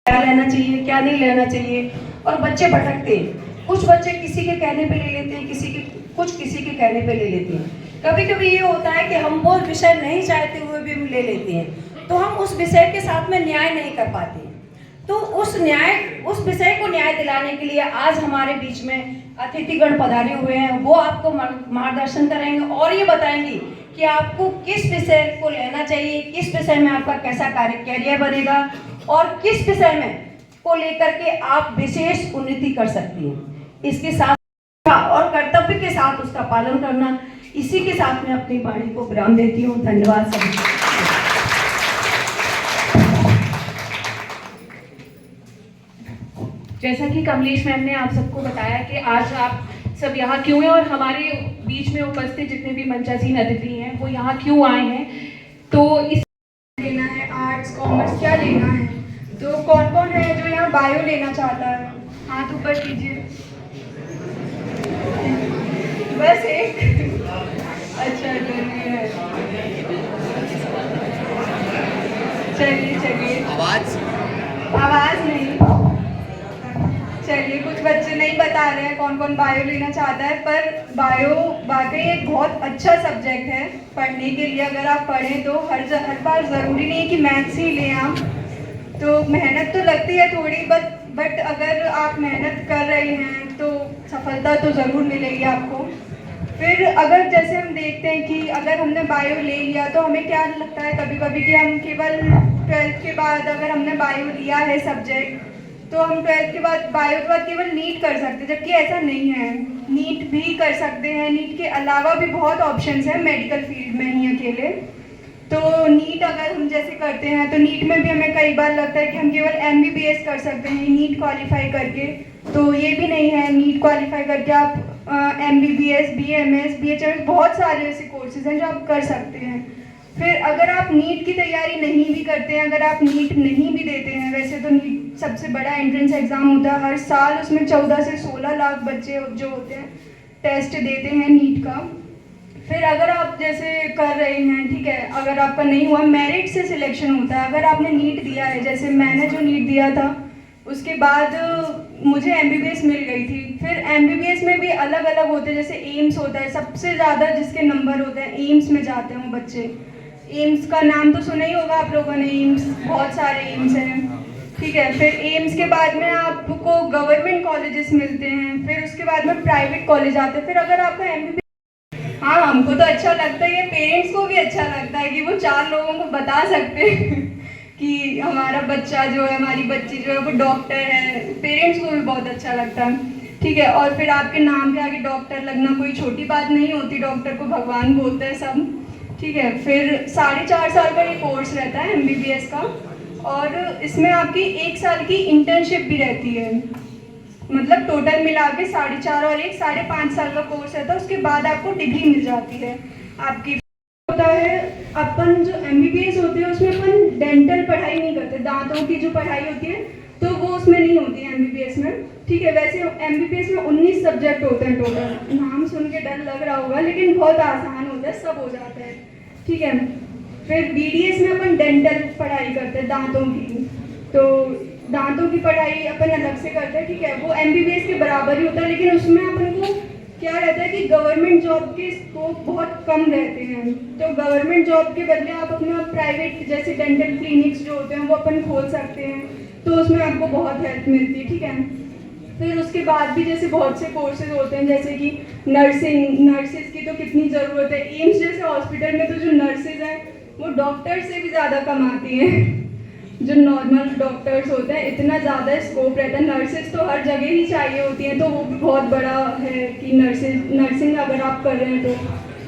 क्या लेना चाहिए क्या नहीं लेना चाहिए, और बच्चे भटकते हैं। कुछ बच्चे किसी के कहने पे ले लेते हैं, किसी के कहने पे ले लेते हैं। कभी कभी ये होता है कि हम वो विषय नहीं चाहते हुए भी हम ले लेते हैं, तो हम उस विषय के साथ में न्याय नहीं कर पाते। तो उस विषय को न्याय दिलाने के लिए आज हमारे बीच में अतिथिगण पधारे हुए हैं। वो आपको मार्गदर्शन करेंगे और ये बताएंगे कि आपको किस विषय को लेना चाहिए, किस विषय में आपका कैसा कैरियर बनेगा और किस विषय में को लेकर के आप विशेष उन्नति कर सकती हैं। इसके साथ और कर्तव्य के साथ उसका पालन करना। इसी के साथ मैं अपनी वाणी को विराम देती हूँ। धन्यवाद सभी। जैसा कि कमलेश मैम ने आप सबको बताया कि आज आप सब यहाँ क्यों हैं और हमारे बीच में उपस्थित जितने भी मंचासीन अतिथि हैं वो यहाँ क्यों आए हैं, तो इस लेना है आर्ट्स कॉमर्स क्या लेना है, तो कौन कौन है जो यहाँ बायो लेना चाहता है, हाथ ऊपर कीजिए। बस एक। अच्छा चलिए आवाज नहीं। चलिए कुछ बच्चे नहीं बता रहे हैं कौन कौन बायो लेना चाहता है, पर बायो वाकई एक बहुत अच्छा सब्जेक्ट है पढ़ने के लिए। अगर आप पढ़ें तो हर बार ज़रूरी नहीं है कि मैथ्स ही लें आप, तो मेहनत तो लगती है थोड़ी, बट अगर आप मेहनत कर रहे हैं तो सफलता तो ज़रूर मिलेगी आपको। फिर अगर जैसे हम देखते हैं कि अगर हमने बायो ले लिया तो हमें क्या लगता है कभी कभी कि हम केवल 12th के बाद अगर हमने बायो लिया है सब्जेक्ट तो हम 12th के बाद बायो के बाद केवल नीट कर सकते हैं, जबकि ऐसा नहीं है। नीट भी कर सकते हैं, नीट के अलावा भी बहुत ऑप्शंस हैं मेडिकल फील्ड में ही अकेले। तो नीट अगर हम जैसे करते हैं तो नीट में भी हमें कई बार लगता है कि हम केवल MBBS कर सकते हैं नीट क्वालिफाई करके, तो ये भी नहीं है। नीट क्वालिफाई करके आप MBBS BMS BHMS बहुत सारे ऐसे कोर्सेज हैं जो आप कर सकते हैं। फिर अगर आप नीट की तैयारी नहीं भी करते हैं, अगर आप नीट नहीं भी देते हैं, वैसे तो नीट सबसे बड़ा एंट्रेंस एग्ज़ाम होता है हर साल, उसमें 14 से 16 लाख बच्चे जो होते हैं टेस्ट देते हैं नीट का। फिर अगर आप जैसे कर रहे हैं, ठीक है, अगर आपका नहीं हुआ, मेरिट से सिलेक्शन होता है। अगर आपने नीट दिया है, जैसे मैंने जो नीट दिया था उसके बाद मुझे MBBS मिल गई थी। फिर MBBS में भी अलग अलग होते हैं, जैसे एम्स होता है, सबसे ज़्यादा जिसके नंबर होते हैं एम्स में जाते हैं वो बच्चे। एम्स का नाम तो सुना ही होगा आप लोगों ने, एम्स बहुत सारे एम्स हैं, ठीक है। फिर एम्स के बाद में आपको गवर्नमेंट कॉलेजेस मिलते हैं, फिर उसके बाद में प्राइवेट कॉलेज आते हैं। फिर अगर आपका MBBS, हाँ हमको तो अच्छा लगता है, ये पेरेंट्स को भी अच्छा लगता है कि वो 4 लोगों को बता सकते हैं कि हमारा बच्चा जो है, हमारी बच्ची जो है वो डॉक्टर है। पेरेंट्स को भी बहुत अच्छा लगता है, ठीक है। और फिर आपके नाम के आगे डॉक्टर लगना कोई छोटी बात नहीं होती, डॉक्टर को भगवान बोलते हैं सब, ठीक है। फिर 4.5 साल का ये कोर्स रहता है MBBS का, और इसमें आपकी 1 साल की इंटर्नशिप भी रहती है। मतलब टोटल मिला के 4.5 और 1 5.5 साल का कोर्स रहता है। उसके बाद आपको डिग्री मिल जाती है आपकी। होता है अपन जो MBBS होती है उसमें अपन डेंटल पढ़ाई नहीं करते, दांतों की जो पढ़ाई होती है तो वो उसमें नहीं होती है MBBS में, ठीक है। वैसे MBBS में 19 सब्जेक्ट होते हैं टोटल। नाम सुन के डर लग रहा होगा लेकिन बहुत आसान होता है, सब हो जाता है, ठीक है। फिर BDS में अपन डेंटल पढ़ाई करते हैं दांतों की, तो दांतों की पढ़ाई अपन अलग से करते हैं, ठीक है। वो MBBS के बराबर ही होता है, लेकिन उसमें अपन को क्या रहता है कि गवर्नमेंट जॉब के स्कोप बहुत कम रहते हैं। तो गवर्नमेंट जॉब के बदले आप अपना प्राइवेट जैसे डेंटल क्लिनिक्स जो होते हैं वो अपन खोल सकते हैं, तो उसमें आपको बहुत हेल्प मिलती है, ठीक है। फिर उसके बाद भी जैसे बहुत से कोर्सेज होते हैं, जैसे कि नर्सिस की तो कितनी ज़रूरत है। एम्स जैसे हॉस्पिटल में तो जो नर्सेज हैं वो डॉक्टर से भी ज़्यादा कमाती हैं। जो नॉर्मल डॉक्टर्स होते हैं इतना ज़्यादा स्कोप रहता है। नर्सेज तो हर जगह ही चाहिए होती हैं, तो वो भी बहुत बड़ा है कि नर्सिंग अगर आप कर रहे हैं तो।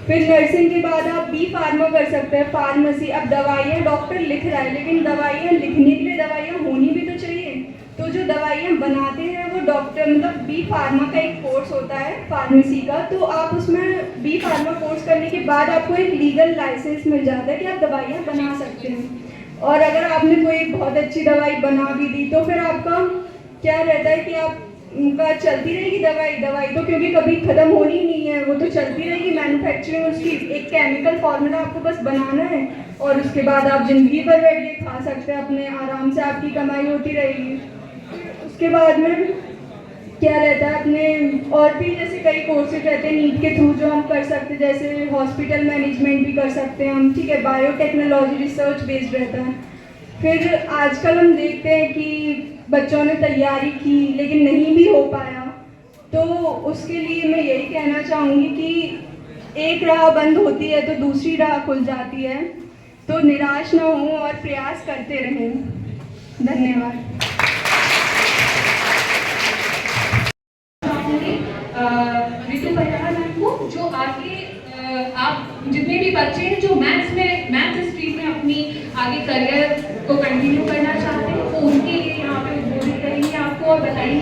फिर नर्सिंग के बाद आप B.Pharma कर सकते हैं, फार्मेसी। अब दवाइयाँ डॉक्टर लिख रहा है, लेकिन दवाइयाँ लिखने के लिए दवाइयाँ होनी भी तो चाहिए, तो जो दवाइयाँ बनाते हैं वो डॉक्टर, मतलब B.Pharma का एक कोर्स होता है फार्मेसी का, तो आप उसमें B.Pharma कोर्स करने के बाद आपको एक लीगल लाइसेंस मिल जाता है कि आप दवाइयाँ बना सकते हैं। और अगर आपने कोई बहुत अच्छी दवाई बना भी दी तो फिर आपका क्या रहता है कि आप उनका चलती रहेगी दवाई तो क्योंकि कभी ख़त्म होनी ही नहीं है, वो तो चलती रहेगी। मैन्युफैक्चरिंग उसकी एक केमिकल फार्मूला आपको बस बनाना है और उसके बाद आप ज़िंदगी भर बैठ के खा सकते हैं, अपने आराम से आपकी कमाई होती रहेगी। उसके बाद में क्या रहता है अपने और भी जैसे कई कोर्सेज रहते हैं नीट के थ्रू जो हम कर सकते हैं, जैसे हॉस्पिटल मैनेजमेंट भी कर सकते हैं हम, ठीक है, बायोटेक्नोलॉजी रिसर्च बेस्ड रहता है। फिर आजकल हम देखते हैं कि बच्चों ने तैयारी की लेकिन नहीं भी हो पाया, तो उसके लिए मैं यही कहना चाहूँगी कि एक राह बंद होती है तो दूसरी राह खुल जाती है, तो निराश ना हों और प्रयास करते रहें। धन्यवाद। ऋतु परिहार मैम को, जो आगे आप जितने भी बच्चे हैं जो मैथ्स स्ट्रीम में अपनी आगे करियर को कंटिन्यू करना चाहते हैं, वो उनके लिए यहाँ पे उद्बोधित करेंगे आपको और बताएंगे